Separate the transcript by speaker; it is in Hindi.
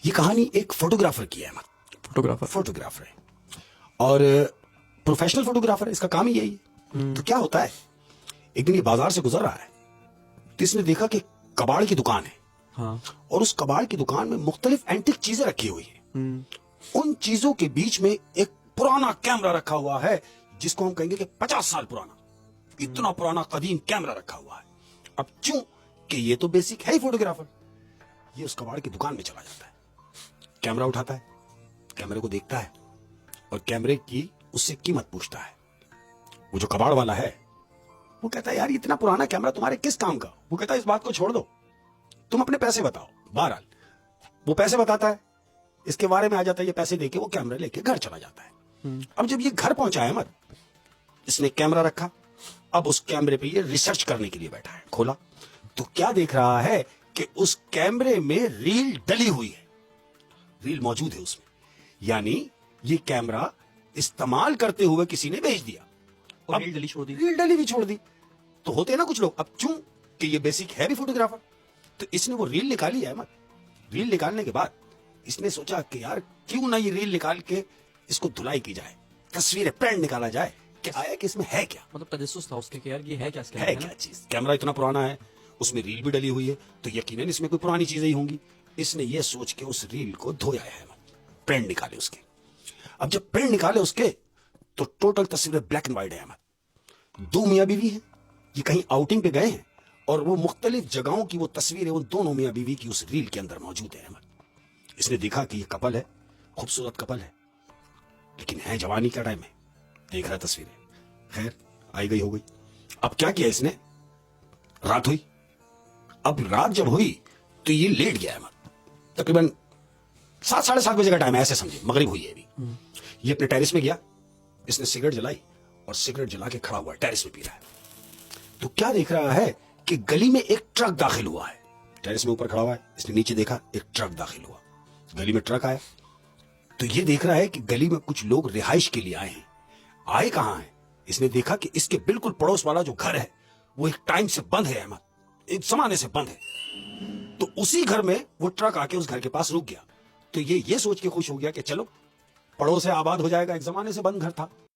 Speaker 1: ये कहानी एक फोटोग्राफर की है। फोटोग्राफर है और प्रोफेशनल फोटोग्राफर है, इसका काम ही यही है। तो क्या होता है, एक दिन ये बाजार से गुजर रहा है तो इसने देखा कि कबाड़ की दुकान है।
Speaker 2: हाँ।
Speaker 1: और उस कबाड़ की दुकान में मुख्तलिफ एंटिक चीजें रखी हुई है। उन चीजों के बीच में एक पुराना कैमरा रखा हुआ है जिसको हम कहेंगे कि 50 साल पुराना, इतना पुराना कदीम कैमरा रखा हुआ है। अब क्यों कि ये तो बेसिक है ही फोटोग्राफर, ये उस कबाड़ की दुकान में चला जाता है, कैमरा उठाता है, कैमरे को देखता है और कैमरे की उससे कीमत पूछता है। वो जो कबाड़ वाला है वो कहता है यार इतना पुराना कैमरा तुम्हारे किस काम का। वो कहता है इस बात को छोड़ दो, तुम अपने पैसे बताओ। बहरहाल वो पैसे बताता है, इसके बारे में आ जाता है, ये पैसे देके वो कैमरा लेके घर चला जाता है। अब जब ये घर पहुंचा है अहमद, इसने कैमरा रखा, अब उस कैमरे पे ये रिसर्च करने के लिए बैठा है। खोला तो क्या देख रहा है कि उस कैमरे में रील डली हुई है, रील मौजूद है उसमें, यानी ये कैमरा इस्तेमाल करते हुए किसी ने भेज दिया
Speaker 2: और रील डली छोड़ दी।
Speaker 1: रील डली भी छोड़ दी। तो होते हैं ना कुछ लोग, अब क्यों कि ये बेसिक है भी फोटोग्राफर, तो इसने वो रील निकाली है। रील निकालने के बाद इसने सोचा कि यार क्यों ना ये रील निकाल के इसको धुलाई की जाए, तस्वीरें प्रिंट निकाला जाए कि आया कि इसमें है क्या।
Speaker 2: मतलब तजस्सुस था उसके कि यार ये है क्या, इसके
Speaker 1: है क्या चीज। कैमरा इतना पुराना है, उसमें रील भी डली हुई है, तो यकीनन इसमें कोई पुरानी चीजें ही होंगी। इसने ये सोच के उस रील को धोया है, प्रिंट निकाले उसके। अब जब प्रिंट निकाले उसके तो टोटल तस्वीरें ब्लैक एंड व्हाइट है। दो मियां बीवी है, ये कहीं आउटिंग पे गए हैं और वो मुख्तलिफ जगहों की वो तस्वीरें उन दोनों मियां बीवी की उस रील के अंदर मौजूद है। इसने देखा कि ये कपल है, खूबसूरत कपल है, लेकिन है जवानी का टाइम है, देख रहा है तस्वीरें। खैर आई गई हो गई। अब क्या किया इसने, रात हुई। अब रात जब हुई तो ये लेट गया है, तकरीबन 7 साढ़े 7 बजे का टाइम है, ऐसे समझे, मगरिब हुई है अभी। ये अपने टेरिस में गया, इसने सिगरेट जलाई और सिगरेट जला के खड़ा हुआ है, टेरिस में पी रहा है। तो क्या देख रहा है कि गली में एक ट्रक दाखिल हुआ है। टेरिस में ऊपर खड़ा हुआ है, इसने नीचे देखा एक ट्रक दाखिल हुआ, गली में ट्रक आया। तो ये देख रहा है कि गली में कुछ लोग रिहाइश के लिए आए हैं। आए कहां हैं, इसने देखा कि इसके बिल्कुल पड़ोस वाला जो घर है वो एक टाइम से बंद है अहमद, एक जमाने से बंद है। तो उसी घर में वो ट्रक आके उस घर के पास रुक गया। तो ये सोच के खुश हो गया कि चलो पड़ोस से आबाद हो जाएगा, एक जमाने से बंद घर था।